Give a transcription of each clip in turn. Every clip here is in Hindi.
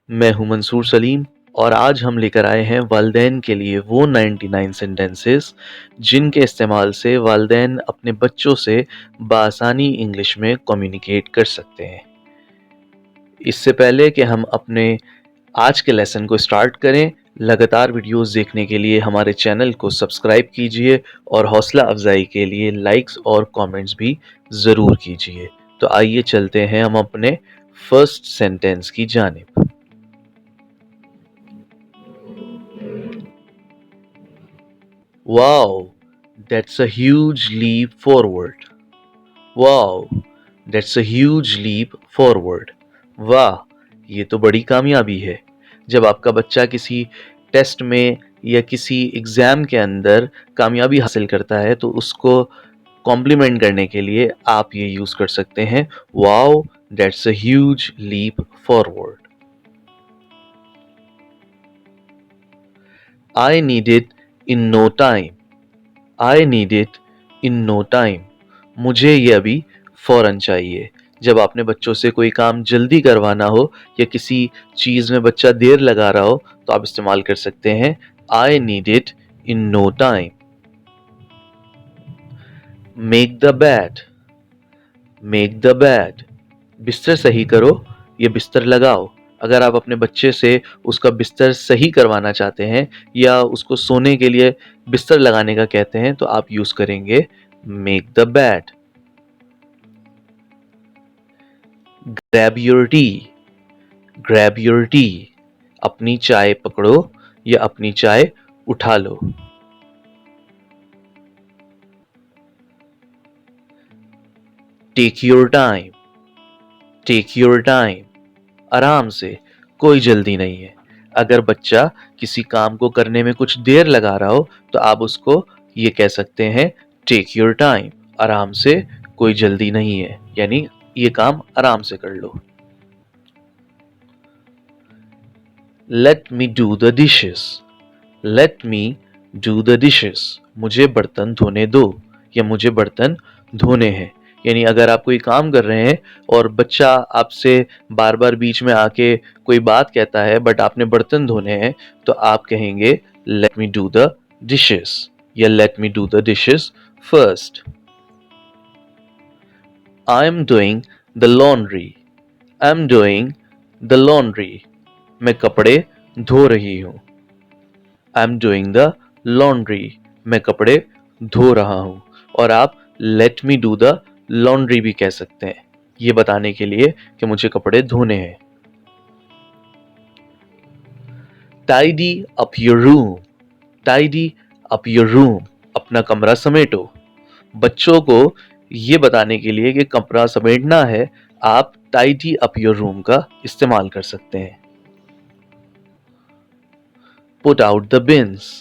मैं हूं मंसूर सलीम और आज हम लेकर आए हैं वालिदैन के लिए वो 99 सेंटेंसेस जिनके इस्तेमाल से वालिदैन अपने बच्चों से बआसानी इंग्लिश में कम्युनिकेट कर सकते हैं। इससे पहले कि हम अपने आज के लेसन को स्टार्ट करें, लगातार वीडियोस देखने के लिए हमारे चैनल को सब्सक्राइब कीजिए और हौसला अफजाई के लिए लाइक्स और कमेंट्स भी ज़रूर कीजिए। तो आइए चलते हैं हम अपने फर्स्ट सेंटेंस की जानिब। Wow, that's a huge leap forward. Wow, that's a huge leap forward. वाह, ये तो बड़ी कामयाबी है। जब आपका बच्चा किसी टेस्ट में या किसी एग्ज़ाम के अंदर कामयाबी हासिल करता है तो उसको कॉम्प्लीमेंट करने के लिए आप ये यूज़ कर सकते हैं, wow, that's a huge leap forward. I need it in no time. I need it in no time. मुझे ये अभी फ़ौरन चाहिए। जब आपने बच्चों से कोई काम जल्दी करवाना हो या किसी चीज़ में बच्चा देर लगा रहा हो तो आप इस्तेमाल कर सकते हैं I need it in no time. Make the bed. Make the bed. बिस्तर सही करो या बिस्तर लगाओ। अगर आप अपने बच्चे से उसका बिस्तर सही करवाना चाहते हैं या उसको सोने के लिए बिस्तर लगाने का कहते हैं तो आप यूज़ करेंगे make the bed. Grab your tea. Grab your tea. अपनी चाय पकड़ो या अपनी चाय उठा लो। Take your time. Take your time. आराम से, कोई जल्दी नहीं है। अगर बच्चा किसी काम को करने में कुछ देर लगा रहा हो तो आप उसको ये कह सकते हैं टेक योर टाइम, आराम से, कोई जल्दी नहीं है, यानी ये काम आराम से कर लो। Let me do the dishes. Let me do the dishes. मुझे बर्तन धोने दो या मुझे बर्तन धोने हैं। यानी अगर आप कोई काम कर रहे हैं और बच्चा आपसे बार बार बीच में आके कोई बात कहता है बट आपने बर्तन धोने हैं तो आप कहेंगे let me do the dishes या let me do the dishes first. I am doing the laundry. I am doing the laundry. मैं कपड़े धो रही हूँ। I am doing the laundry. मैं कपड़े धो रहा हूँ। और आप let me do the laundry भी कह सकते हैं ये बताने के लिए कि मुझे कपड़े धोने हैं। Tidy up your room. Tidy up your room. अपना कमरा समेटो। बच्चों को ये बताने के लिए कि कमरा समेटना है आप टाइडी अप योर रूम का इस्तेमाल कर सकते हैं। Put out the bins.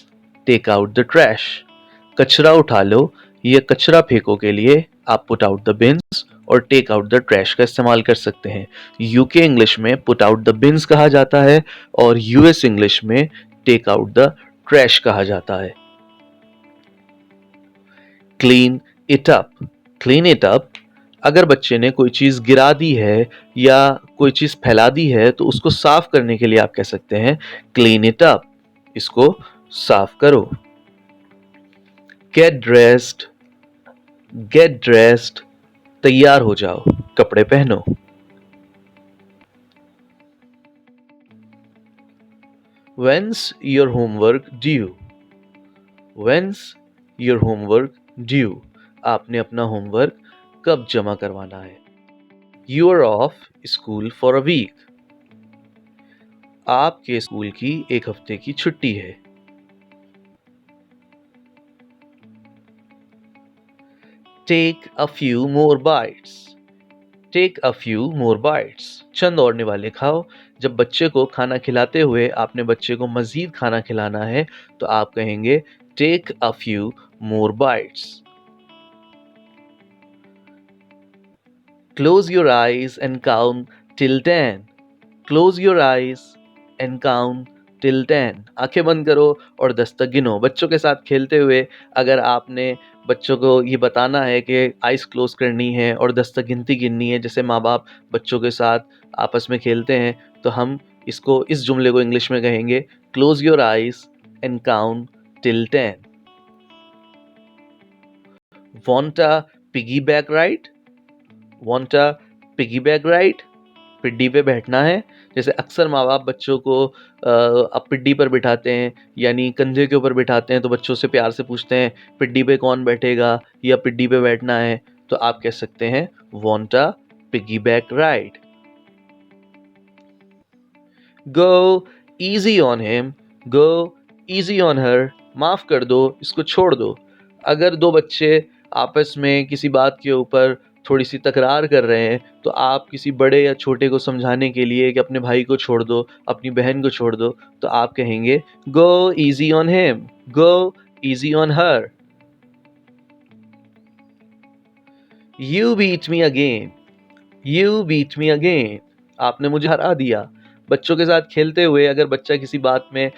Take out the trash. कचरा उठा लो या कचरा फेंको के लिए आप पुट आउट द बिन्स और टेक आउट द ट्रैश का इस्तेमाल कर सकते हैं। यूके इंग्लिश में पुट आउट द बिन्स कहा जाता है और यूएस इंग्लिश में टेक आउट द ट्रैश कहा जाता है। Clean it up. Clean it up. अगर बच्चे ने कोई चीज़ गिरा दी है या कोई चीज़ फैला दी है तो उसको साफ करने के लिए आप कह सकते हैं क्लीन इट अप। इसको साफ करो। Get dressed. Get dressed. तैयार हो जाओ, कपड़े पहनो। When's your homework due? When's your homework due? आपने अपना होमवर्क कब जमा करवाना है? You are off school for a week. आपके स्कूल की एक हफ्ते की छुट्टी है। Take a few more bites. Take a few more bites. चंद और निवाले खाओ। जब बच्चे को खाना खिलाते हुए आपने बच्चे को मज़ीद खाना खिलाना है तो आप कहेंगे Take a few more bites. Close your eyes and count till 10. Close your eyes and count till 10. आंखें बंद करो और 10 तक गिनो। बच्चों के साथ खेलते हुए अगर आपने बच्चों को ये बताना है कि आइज़ क्लोज करनी है और 10 तक गिनती गिननी है, जैसे माँ बाप बच्चों के साथ आपस में खेलते हैं तो हम इस जुमले को इंग्लिश में कहेंगे close your eyes and count till 10. Want a piggyback ride? Want a piggyback ride? पिड्डी पे बैठना है. जैसे अक्सर माँ बाप बच्चों को अब पिड्डी पर बिठाते हैं, यानी कंधे के ऊपर बिठाते हैं, तो बच्चों से प्यार से पूछते हैं पिड्डी पे कौन बैठेगा या पिड्डी पे बैठना है, तो आप कह सकते हैं want a piggyback ride. Go easy on him, go easy on her. माफ कर दो, इसको छोड़ दो. अगर दो बच्चे आपस में किसी बात के ऊपर थोड़ी सी तकरार कर रहे हैं, तो आप किसी बड़े या छोटे को समझाने के लिए कि अपने भाई को छोड़ दो, अपनी बहन को छोड़ दो, तो आप कहेंगे go easy on him, go easy on her. You beat me again, you beat me again. आपने मुझे हरा दिया. बच्चों के साथ खेलते हुए अगर बच्चा किसी बात में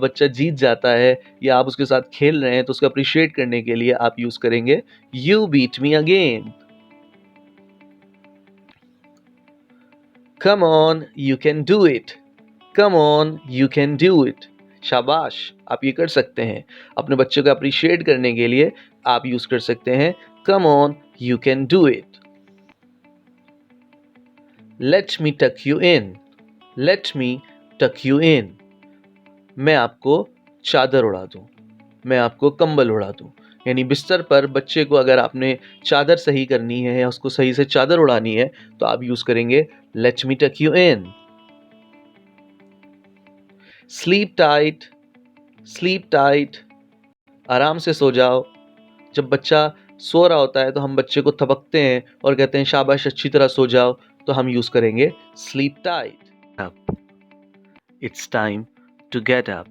बच्चा जीत जाता है या आप उसके साथ खेल रहे हैं, तो उसको अप्रिशिएट करने के लिए आप यूज करेंगे you beat me again. Come on, you can do it. Come on, you can do it. शाबाश, आप ये कर सकते हैं. अपने बच्चों को अप्रिशिएट करने के लिए आप यूज कर सकते हैं Come on, you can do it. Let me tuck you in. Let me tuck you in. मैं आपको चादर उड़ा दूं, मैं आपको कंबल उड़ा दूं. यानी बिस्तर पर बच्चे को अगर आपने चादर सही करनी है या उसको सही से चादर उड़ानी है, तो आप यूज करेंगे Let me tuck you in. Sleep tight, sleep tight. आराम से सो जाओ. जब बच्चा सो रहा होता है तो हम बच्चे को थपकते हैं और कहते हैं शाबाश, अच्छी तरह सो जाओ, तो हम यूज करेंगे sleep tight. Up. It's time to get up.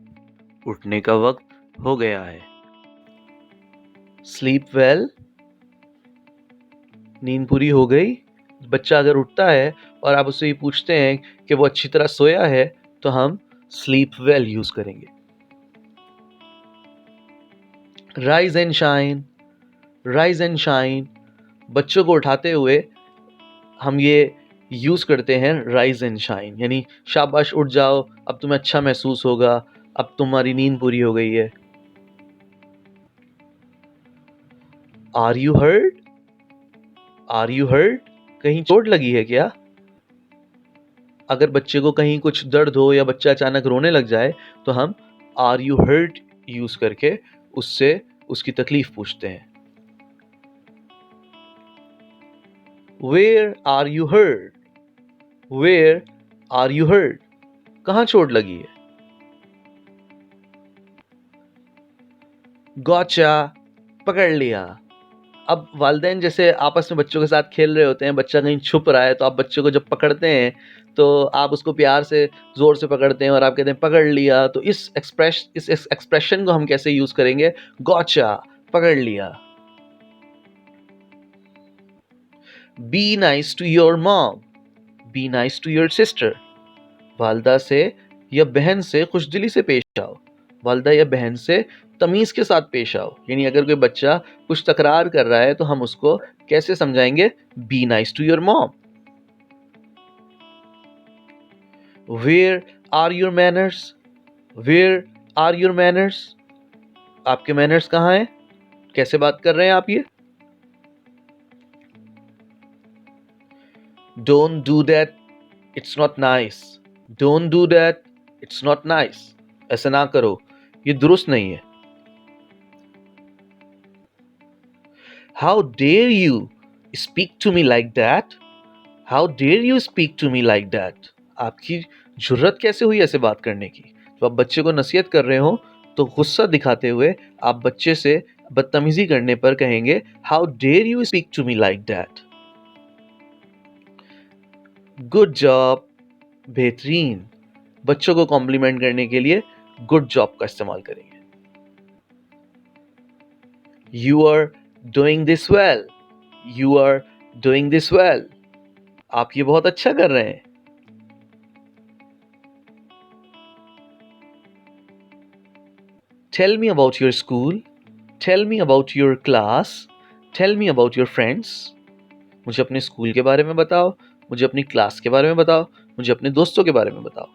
उठने का वक्त हो गया है. Sleep well. नींद पूरी हो गई. बच्चा अगर उठता है और आप उससे ये पूछते हैं कि वो अच्छी तरह सोया है, तो हम sleep well यूज करेंगे. Rise and shine. Rise and shine. बच्चों को उठाते हुए हम ये यूज करते हैं rise and shine, यानी शाबाश उठ जाओ, अब तुम्हें अच्छा महसूस होगा, अब तुम्हारी नींद पूरी हो गई है. Are you hurt? Are you hurt? कहीं चोट लगी है क्या? अगर बच्चे को कहीं कुछ दर्द हो या बच्चा अचानक रोने लग जाए, तो हम Are you hurt यूज करके उससे उसकी तकलीफ पूछते हैं. Where are you hurt? Where are you hurt? कहाँ चोट लगी है? Gotcha. पकड़ लिया. अब वालिदैन जैसे आपस में बच्चों के साथ खेल रहे होते हैं, बच्चा कहीं छुप रहा है, तो आप बच्चे को जब पकड़ते हैं तो आप उसको प्यार से जोर से पकड़ते हैं और आप कहते हैं पकड़ लिया. तो इस एक्सप्रेशन को हम कैसे यूज करेंगे? गॉचा, पकड़ लिया. Be nice to your mom. Be nice to your sister. वालदा से या बहन से खुशदिली से पेश आओ. वालदा या बहन से तमीज के साथ पेश आओ. यानी अगर कोई बच्चा कुछ तकरार कर रहा है, तो हम उसको कैसे समझाएंगे? Be nice to your mom. Where are your manners? Where are your manners? आपके मैनर्स कहाँ हैं? कैसे बात कर रहे हैं आप ये? Don't do that. It's not nice. Don't do that. It's not nice. ऐसा ना करो, ये दुरुस्त नहीं है. How dare you speak to me like that? How dare you speak to me like that? आपकी जुर्रत कैसे हुई ऐसे बात करने की? तो आप बच्चे को नसीहत कर रहे हो, तो गुस्सा दिखाते हुए आप बच्चे से बदतमीजी करने पर कहेंगे How dare you speak to me like that? Good job. बेहतरीन. बच्चों को कॉम्प्लीमेंट करने के लिए गुड जॉब का इस्तेमाल करेंगे. You are doing this well. You are doing this well. आप ये बहुत अच्छा कर रहे हैं. Tell me about your school. Tell me about your class. Tell me about your friends. मुझे अपने स्कूल के बारे में बताओ, मुझे अपनी क्लास के बारे में बताओ, मुझे अपने दोस्तों के बारे में बताओ.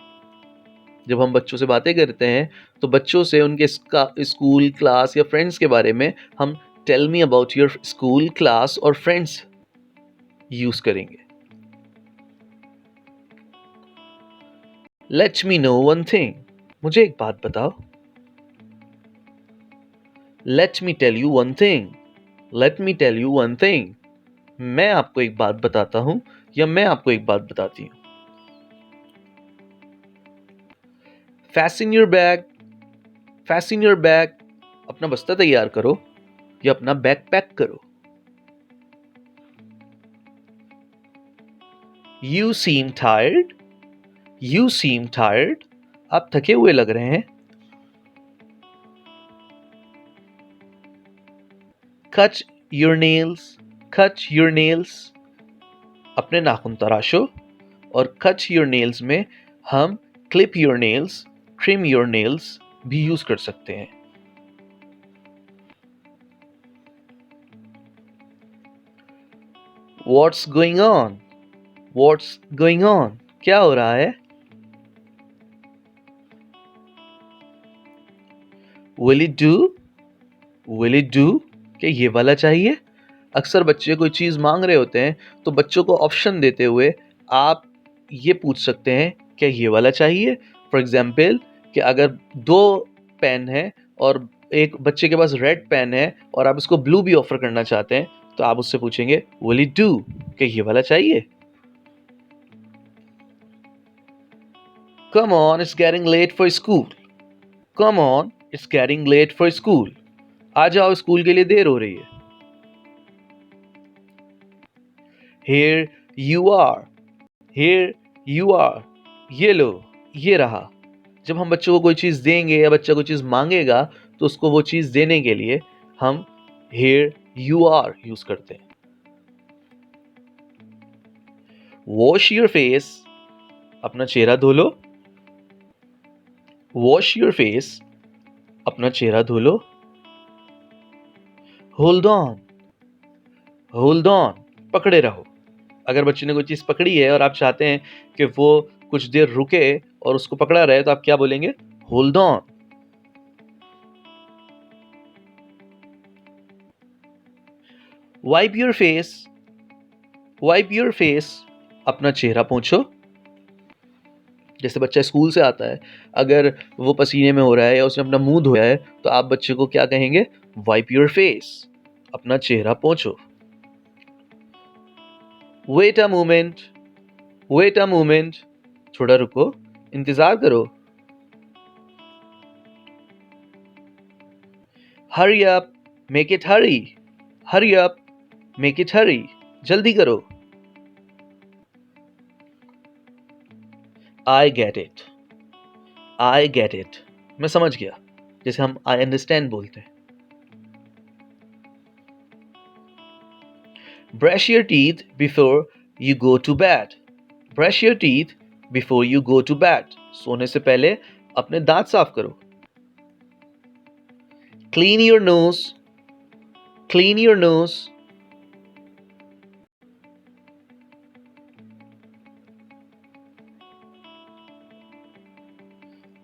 जब हम बच्चों से बातें करते हैं तो बच्चों से उनके स्कूल, क्लास या फ्रेंड्स के बारे में हम tell me about your school, class और फ्रेंड्स यूज करेंगे। Let me know one thing, मुझे एक बात बताओ। Let me tell you one thing, let me tell you one thing, मैं आपको एक बात बताता हूं या मैं आपको एक बात बताती हूं। फैस्टन योर बैग, फैस्टन योर बैग, अपना बस्ता तैयार करो या अपना बैग पैक करो। You seem tired, you seem tired, आप थके हुए लग रहे हैं। Cut your nails, cut your nails, अपने नाखून तराशो। और कट योर नेल्स में हम clip your nails, trim your nails भी यूज कर सकते हैं। What's going on? What's going on? क्या हो रहा है? Will it do? Will it do? क्या ये वाला चाहिए? अक्सर बच्चे कोई चीज़ मांग रहे होते हैं तो बच्चों को ऑप्शन देते हुए आप ये पूछ सकते हैं क्या ये वाला चाहिए। फॉर एग्जाम्पल कि अगर दो पेन है और एक बच्चे के पास रेड पेन है और आप उसको ब्लू भी ऑफर करना चाहते हैं तो आप उससे पूछेंगे विल इट डू, क्या ये वाला चाहिए। Come on, it's getting late for school. Come on, it's getting late for school, आ जाओ स्कूल के लिए देर हो रही है। Here you are, here you are, ये लो, ये रहा। जब हम बच्चों को कोई चीज़ देंगे या बच्चा कोई चीज़ मांगेगा तो उसको वो चीज़ देने के लिए हम here you are यूज करते हैं। Wash your face, अपना चेहरा धो लो। Wash your face, अपना चेहरा धो लो। Hold on, hold on, पकड़े रहो। अगर बच्चे ने कोई चीज़ पकड़ी है और आप चाहते हैं कि वो कुछ देर रुके और उसको पकड़ा रहे तो आप क्या बोलेंगे? Hold on. Wipe your face, wipe your face, अपना चेहरा पोंछो। जैसे बच्चा स्कूल से आता है, अगर वो पसीने में हो रहा है या उसने अपना मुंह धोया है तो आप बच्चे को क्या कहेंगे? वाइप योर फेस, अपना चेहरा पोंछो। Wait a moment, wait a moment, थोड़ा रुको, इंतजार करो। Hurry up, make it hurry, hurry up, make it hurry, जल्दी करो। I get it, I get it, मैं समझ गया, जैसे हम आई अंडरस्टैंड बोलते हैं। Brush your teeth before you go to bed, brush your teeth before you go to bed, सोने से पहले अपने दांत साफ करो। Clean your nose, clean your knows,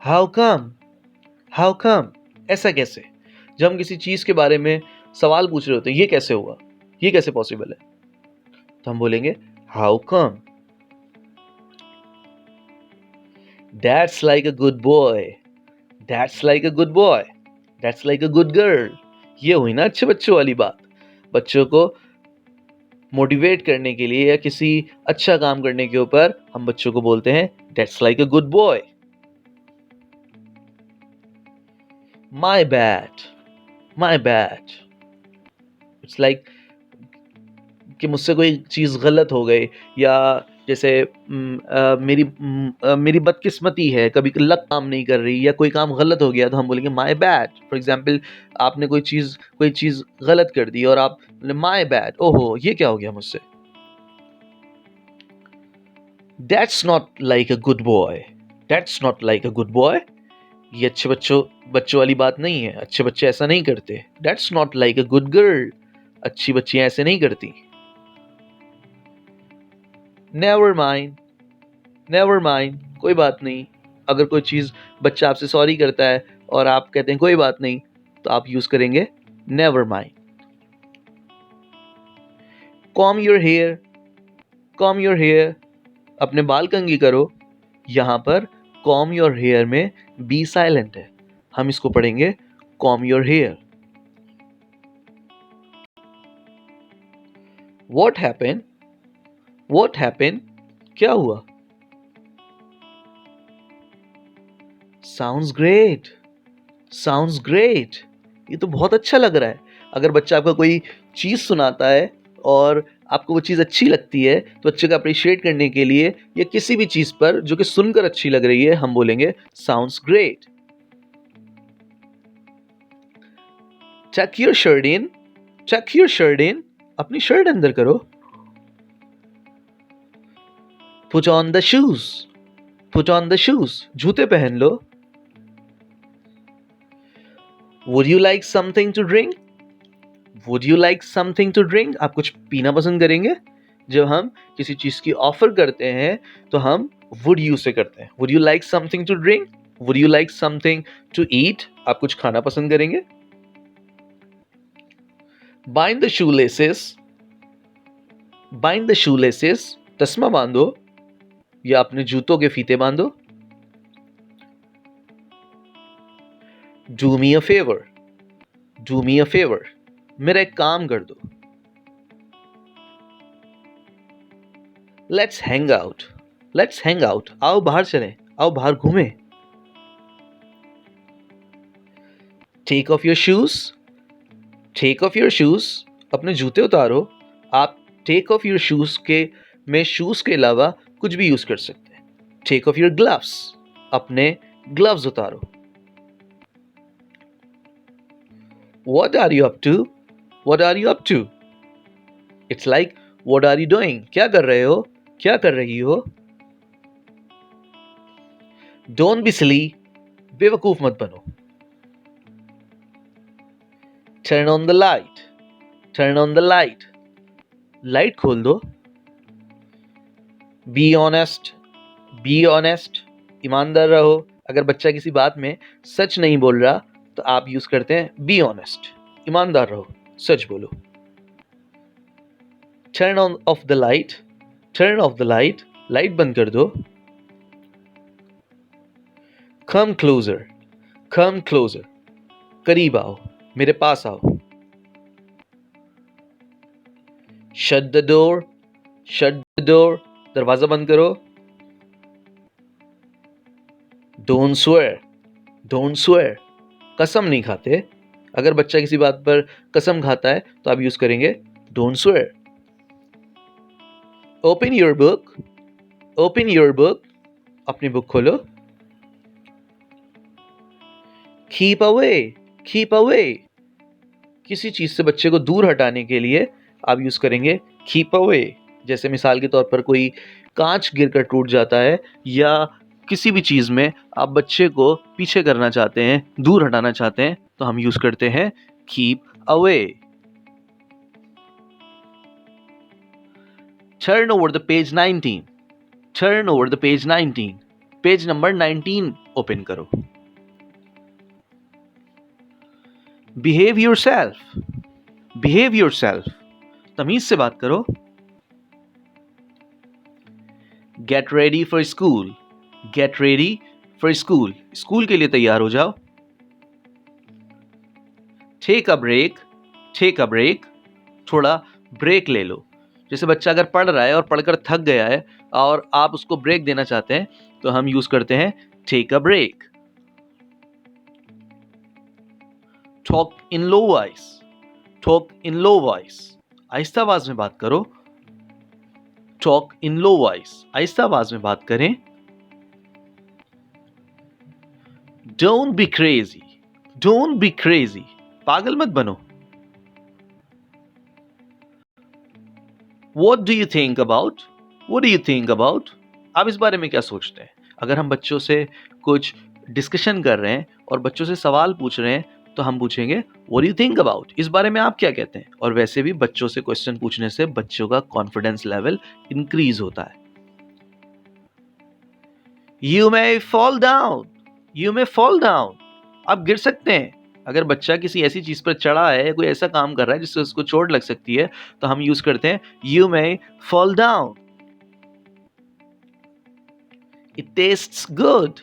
how come, how come, ऐसा कैसे। जब हम किसी चीज के बारे में सवाल पूछ रहे होते हैं, ये कैसे हुआ, ये कैसे पॉसिबल है, तो हम बोलेंगे how come. That's like a good boy, that's like a good boy, that's like a good girl, ये हुई ना अच्छे बच्चों वाली बात। बच्चों को मोटिवेट करने के लिए या किसी अच्छा काम करने के ऊपर हम बच्चों को बोलते हैं that's like a good boy. My bad, my bad, it's like कि मुझसे कोई चीज़ गलत हो गई, या जैसे मेरी बदकिस्मती है, कभी लक काम नहीं कर रही या कोई काम गलत हो गया तो हम बोलेंगे माई बैड। फॉर एग्जाम्पल आपने कोई चीज़ गलत कर दी और आप बोले माई बैड, ओहो ये क्या हो गया मुझसे। That's not like a good boy, that's not like a good boy, ये अच्छे बच्चों वाली बात नहीं है, अच्छे बच्चे ऐसा नहीं करते। That's not like a good girl, अच्छी बच्चियां ऐसे नहीं करती। नेवर माइंड, नेवर माइंड, कोई बात नहीं, अगर कोई चीज़ बच्चा आपसे सॉरी करता है और आप कहते हैं कोई बात नहीं, तो आप यूज़ करेंगे never mind. Comb your hair, comb your hair, अपने बाल कंघी करो। यहाँ पर कॉम योर हेयर में बी साइलेंट है, हम इसको पढ़ेंगे comb your hair. What happened? What happened? क्या हुआ? Sounds great. Sounds great. ये तो बहुत अच्छा लग रहा है। अगर बच्चा आपका कोई चीज़ सुनाता है और आपको वो चीज़ अच्छी लगती है, तो बच्चे को अप्रिशिएट करने के लिए या किसी भी चीज़ पर जो कि सुनकर अच्छी लग रही है, हम बोलेंगे sounds great. Tuck your shirt in. Tuck your shirt in. अपनी शर्ट अंदर करो। Put on the shoes. Put on the shoes. जूते पहन लो। Would you like something to drink? Would you like something to drink? आप कुछ पीना पसंद करेंगे? जब हम किसी चीज़ की ऑफर करते हैं तो हम would you से करते हैं। Would you like something to drink? Would you like something to eat? आप कुछ खाना पसंद करेंगे? Bind the shoelaces. Bind the shoelaces. तस्मा बांधो या अपने जूतों के फीते बांधो। Do me a favor. Do me a favor. मेरा एक काम कर दो। Let's hang out. Let's hang out. आओ बाहर चलें, आओ बाहर घूमें। Take off your shoes. Take off your shoes. अपने जूते उतारो। आप take off your shoes के में shoes के अलावा कुछ भी यूज कर सकते हैं। Take off your gloves. अपने gloves उतारो। What are you up to? What are you up to? It's like what are you doing? क्या कर रहे हो? क्या कर रही हो? Don't be silly. बेवकूफ मत बनो। Turn on the light. Turn on the light. Light खोल दो। Be honest. Be honest. ईमानदार रहो। अगर बच्चा किसी बात में सच नहीं बोल रहा तो आप यूज करते हैं be honest. ईमानदार रहो, सच बोलो। Turn on off the light. Turn off the light. Light बंद कर दो। Come closer. Come closer. करीब आओ, मेरे पास आओ। Shut the door. Shut the door. दरवाजा बंद करो। Don't swear. Don't swear. कसम नहीं खाते। अगर बच्चा किसी बात पर कसम खाता है तो आप यूज करेंगे don't swear. Open your book. Open your book. अपनी बुक खोलो। Keep away. Keep away. किसी चीज से बच्चे को दूर हटाने के लिए आप यूज करेंगे keep away. जैसे मिसाल के तौर पर कोई कांच गिरकर टूट जाता है या किसी भी चीज में आप बच्चे को पीछे करना चाहते हैं, दूर हटाना चाहते हैं, तो हम यूज करते हैं keep away. Turn over the page 19. Turn over the page 19. Page number 19 open करो। Behave yourself. Behave yourself. तमीज से बात करो। Get ready for school. Get ready for school. School के लिए तैयार हो जाओ। Take a break. Take a break. थोड़ा ब्रेक ले लो। जैसे बच्चा अगर पढ़ रहा है और पढ़कर थक गया है और आप उसको ब्रेक देना चाहते हैं तो हम यूज करते हैं take a break. Talk in low voice. Talk in low voice. आहिस्ता आवाज में बात करो। Talk in low voice. आहिस्ता आवाज में बात करें। Don't be crazy. Don't be crazy. पागल मत बनो। What do you think about? What do you think about? आप इस बारे में क्या सोचते हैं? अगर हम बच्चों से कुछ डिस्कशन कर रहे हैं और बच्चों से सवाल पूछ रहे हैं तो हम पूछेंगे What do you think about? इस बारे में आप क्या कहते हैं? और वैसे भी बच्चों से क्वेश्चन पूछने से बच्चों का कॉन्फिडेंस लेवल इंक्रीज होता है। You may fall down. You may fall down. आप गिर सकते हैं. अगर बच्चा किसी ऐसी चीज पर चढ़ा है, कोई ऐसा काम कर रहा है जिससे उसको चोट लग सकती है, तो हम यूज करते हैं You may fall down. It tastes good.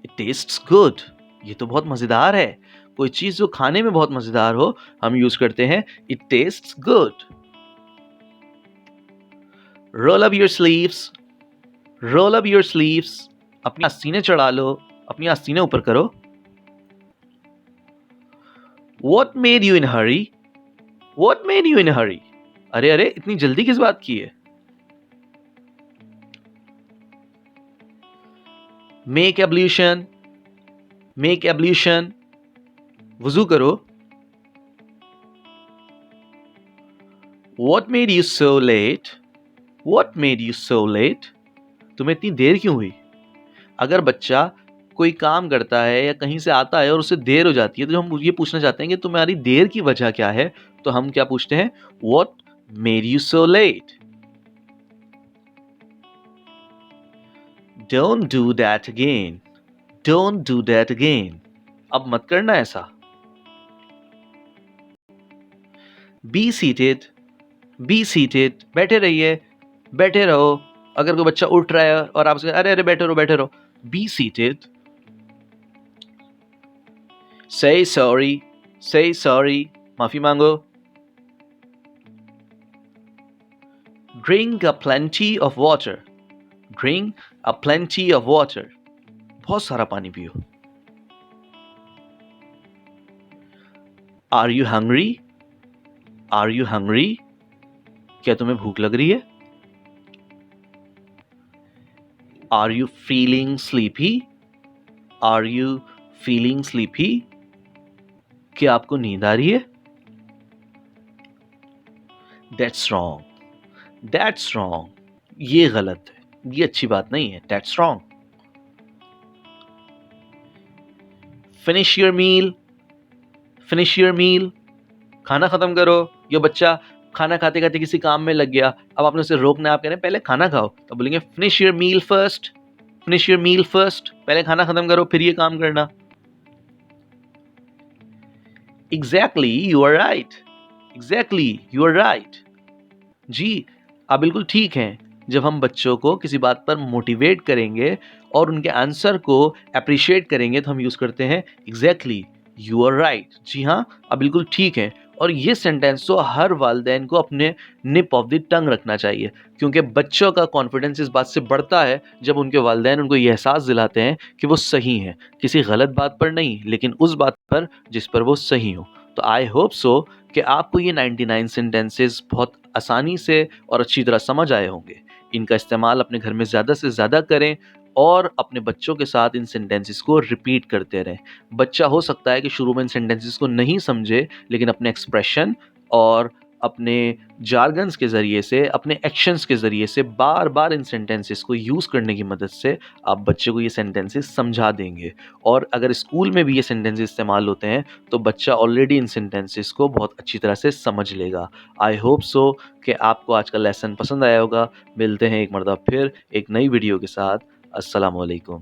It tastes good. ये तो बहुत मजेदार है. कोई चीज जो खाने में बहुत मजेदार हो, हम यूज करते हैं It tastes good. Roll up your sleeves. Roll up your sleeves. अपनी आस्तीनें चढ़ा लो, अपनी आस्तीनें ऊपर करो. What made you in a hurry? What made you in a hurry? अरे अरे इतनी जल्दी किस बात की है? Make ablution. Make ablution. वुजू करो. What made you so late? What made you so late? तुम्हें इतनी देर क्यों हुई? अगर बच्चा कोई काम करता है या कहीं से आता है और उसे देर हो जाती है, तो हम ये पूछना चाहते हैं कि तुम्हारी देर की वजह क्या है, तो हम क्या पूछते हैं? What made you so late? Don't do that again. Don't do that again. अब मत करना ऐसा. Be seated. Be seated. बैठे रहिए, बैठे रहो. अगर कोई बच्चा उठ रहा है और आप उसके अरे अरे बैठे रहो बैठे रहो. Be seated. Say sorry. Say sorry. माफी मांगो. Drink a plenty of water. Drink a plenty of water. बहुत सारा पानी पियो. Are you hungry? Are you hungry? क्या तुम्हें भूख लग रही है? Are you feeling sleepy? Are you feeling sleepy? क्या आपको नींद आ रही है? That's wrong. That's wrong. ये गलत है. ये अच्छी बात नहीं है. That's wrong. Finish your meal. Finish your meal. खाना खत्म करो. ये बच्चा खाना खाते खाते किसी काम में लग गया. अब आपने उसे रोकना है. आप कह रहे हैं पहले खाना खाओ, तो बोलेंगे Finish your meal first. Finish your meal first. पहले खाना खत्म करो फिर ये काम करना. Exactly, you are right. Exactly, you are right. जी, आप बिल्कुल ठीक हैं. जब हम बच्चों को किसी बात पर मोटिवेट करेंगे और उनके आंसर को अप्रिशिएट करेंगे, तो हम यूज करते हैं Exactly, you are right. जी हाँ, आप बिल्कुल ठीक हैं. और ये सेंटेंस तो हर वालिदैन को अपने निप ऑफ द टंग रखना चाहिए, क्योंकि बच्चों का कॉन्फिडेंस इस बात से बढ़ता है जब उनके वालिदैन उनको ये एहसास दिलाते हैं कि वो सही हैं, किसी गलत बात पर नहीं, लेकिन उस बात पर जिस पर वो सही हो. तो आई होप सो कि आपको ये 99 सेंटेंसेस बहुत आसानी से और अच्छी तरह समझ आए होंगे. इनका इस्तेमाल अपने घर में ज़्यादा से ज़्यादा करें और अपने बच्चों के साथ इन सेंटेंसेस को रिपीट करते रहें. बच्चा हो सकता है कि शुरू में इन सेंटेंसेस को नहीं समझे, लेकिन अपने एक्सप्रेशन और अपने जार्गन्स के ज़रिए से, अपने एक्शंस के ज़रिए से बार बार इन सेंटेंसेस को यूज़ करने की मदद से आप बच्चे को ये सेंटेंसेस समझा देंगे. और अगर स्कूल में भी ये सेंटेंसेस इस्तेमाल होते हैं, तो बच्चा ऑलरेडी इन सेंटेंसेस को बहुत अच्छी तरह से समझ लेगा. आई होप सो कि आपको आज का लेसन पसंद आया होगा. मिलते हैं एक मरतबा फिर एक नई वीडियो के साथ. अस्सलाम वालेकुम.